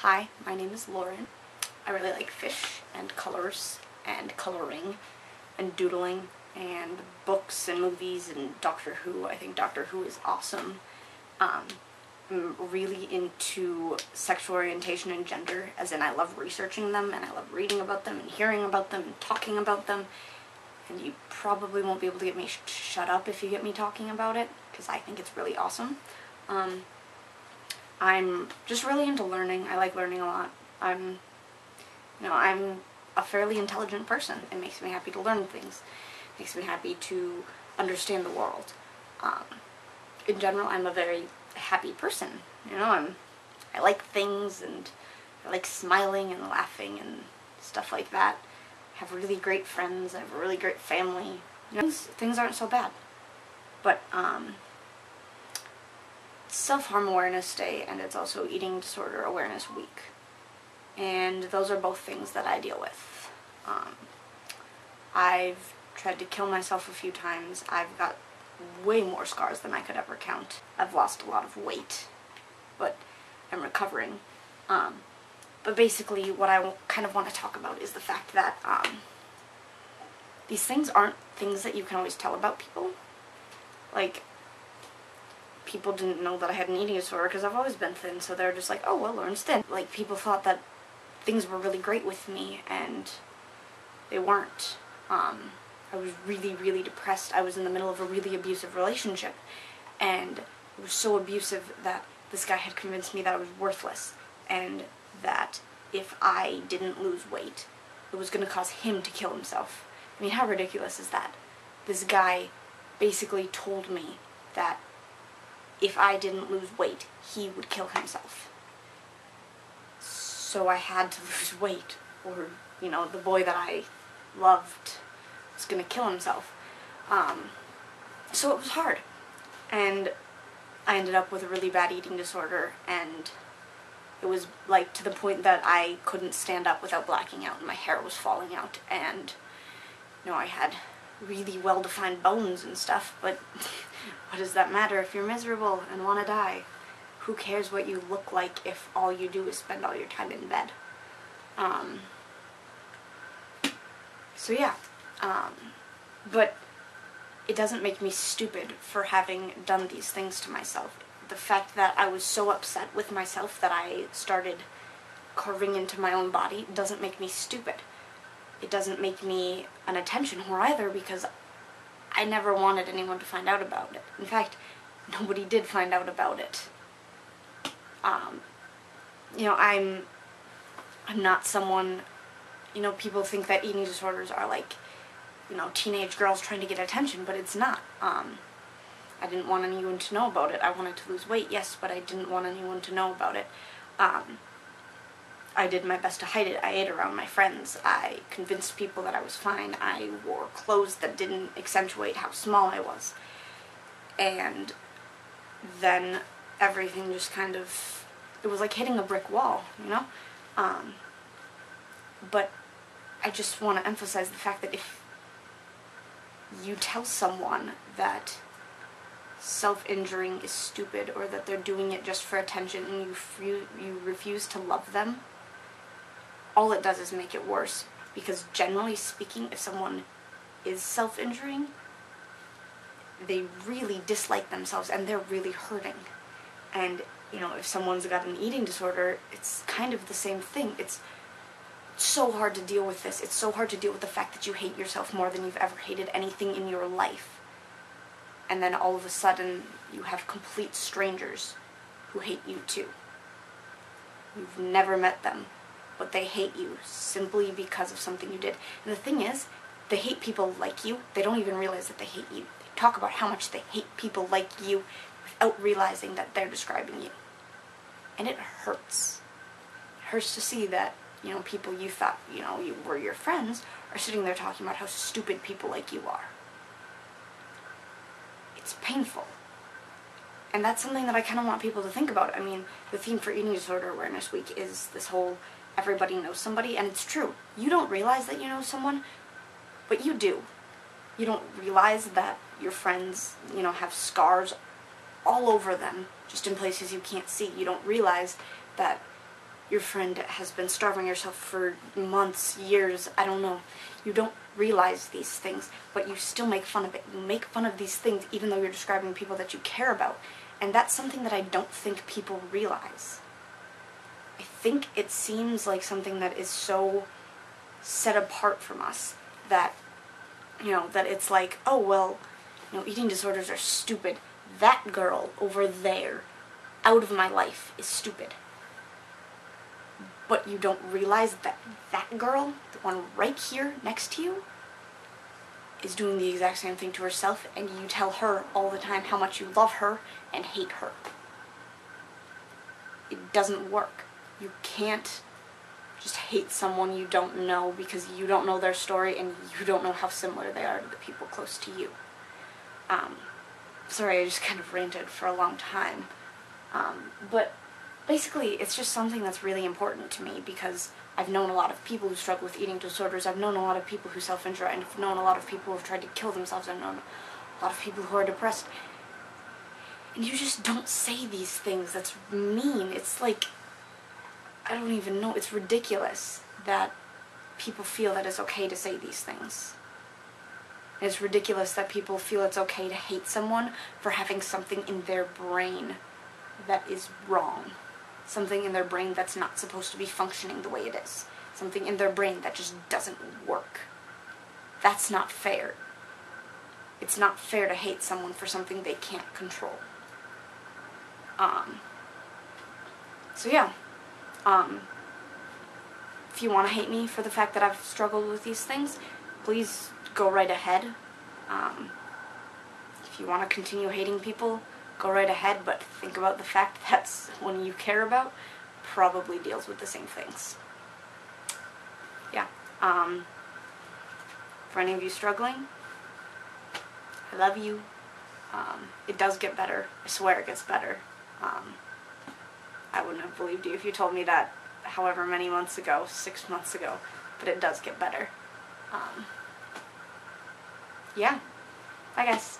Hi, my name is Lauren. I really like fish and colors and coloring and doodling and books and movies and Doctor Who. I think Doctor Who is awesome. I'm really into sexual orientation and gender, as in I love researching them and I love reading about them and hearing about them and talking about them. And you probably won't be able to get me shut up if you get me talking about it, because I think it's really awesome. I'm just really into learning. I like learning a lot. I'm a fairly intelligent person. It makes me happy to learn things. It makes me happy to understand the world. In general, I'm a very happy person. I like things, and I like smiling and laughing and stuff like that. I have really great friends. I have a really great family. Things aren't so bad. But Self-Harm Awareness Day, and it's also Eating Disorder Awareness Week. And those are both things that I deal with. I've tried to kill myself a few times. I've got way more scars than I could ever count. I've lost a lot of weight, but I'm recovering. But basically what I kind of want to talk about is the fact that these things aren't things that you can always tell about people. Like, people didn't know that I had an eating disorder because I've always been thin, so they're just like, oh, well, Lauren's thin. Like, people thought that things were really great with me, and they weren't. I was really, really depressed. I was in the middle of a really abusive relationship, and it was so abusive that this guy had convinced me that I was worthless, and that if I didn't lose weight, it was going to cause him to kill himself. I mean, how ridiculous is that? This guy basically told me that if I didn't lose weight, he would kill himself. So I had to lose weight, or, the boy that I loved was gonna kill himself. So it was hard. And I ended up with a really bad eating disorder, and it was, like, to the point that I couldn't stand up without blacking out, and my hair was falling out, and, I had really well-defined bones and stuff, but what does that matter if you're miserable and want to die? Who cares what you look like if all you do is spend all your time in bed? So yeah, but it doesn't make me stupid for having done these things to myself. The fact that I was so upset with myself that I started carving into my own body doesn't make me stupid. It doesn't make me an attention whore either, because I never wanted anyone to find out about it. In fact, nobody did find out about it. I'm not someone, people think that eating disorders are like, teenage girls trying to get attention, but it's not. I didn't want anyone to know about it. I wanted to lose weight, yes, but I didn't want anyone to know about it. I did my best to hide it. I ate around my friends. I convinced people that I was fine. I wore clothes that didn't accentuate how small I was. And then everything just kind of, it was like hitting a brick wall, But I just want to emphasize the fact that if you tell someone that self-injuring is stupid, or that they're doing it just for attention, and you refuse to love them, all it does is make it worse. Because generally speaking, if someone is self-injuring, they really dislike themselves and they're really hurting. And, if someone's got an eating disorder, it's kind of the same thing. It's so hard to deal with this. It's so hard to deal with the fact that you hate yourself more than you've ever hated anything in your life. And then all of a sudden, you have complete strangers who hate you too. You've never met them, but they hate you simply because of something you did. And the thing is, they hate people like you. They don't even realize that they hate you. They talk about how much they hate people like you without realizing that they're describing you. And it hurts. It hurts to see that, people you thought, you were your friends are sitting there talking about how stupid people like you are. It's painful. And that's something that I kind of want people to think about. I mean, the theme for Eating Disorder Awareness Week is this whole everybody knows somebody, and it's true. You don't realize that you know someone, but you do. You don't realize that your friends, have scars all over them, just in places you can't see. You don't realize that, your friend has been starving herself for months, years, I don't know. You don't realize these things, but you still make fun of it. You make fun of these things even though you're describing people that you care about. And that's something that I don't think people realize. I think it seems like something that is so set apart from us that, that it's like, oh, well, eating disorders are stupid. That girl over there, out of my life, is stupid. But you don't realize that that girl, the one right here next to you, is doing the exact same thing to herself, and you tell her all the time how much you love her and hate her. It doesn't work. You can't just hate someone you don't know because you don't know their story and you don't know how similar they are to the people close to you. Sorry, I just kind of ranted for a long time. But basically, it's just something that's really important to me because I've known a lot of people who struggle with eating disorders. I've known a lot of people who self-injure, and I've known a lot of people who have tried to kill themselves. I've known a lot of people who are depressed. And you just don't say these things. That's mean. It's like, I don't even know. It's ridiculous that people feel that it's okay to say these things. It's ridiculous that people feel it's okay to hate someone for having something in their brain that is wrong. Something in their brain that's not supposed to be functioning the way it is. Something in their brain that just doesn't work. That's not fair. It's not fair to hate someone for something they can't control. So yeah. If you want to hate me for the fact that I've struggled with these things, please go right ahead. If you want to continue hating people, go right ahead, but think about the fact that someone you care about probably deals with the same things. Yeah. For any of you struggling, I love you. It does get better. I swear it gets better. I wouldn't have believed you if you told me that however many months ago, 6 months ago, but it does get better. Yeah. Bye, guys.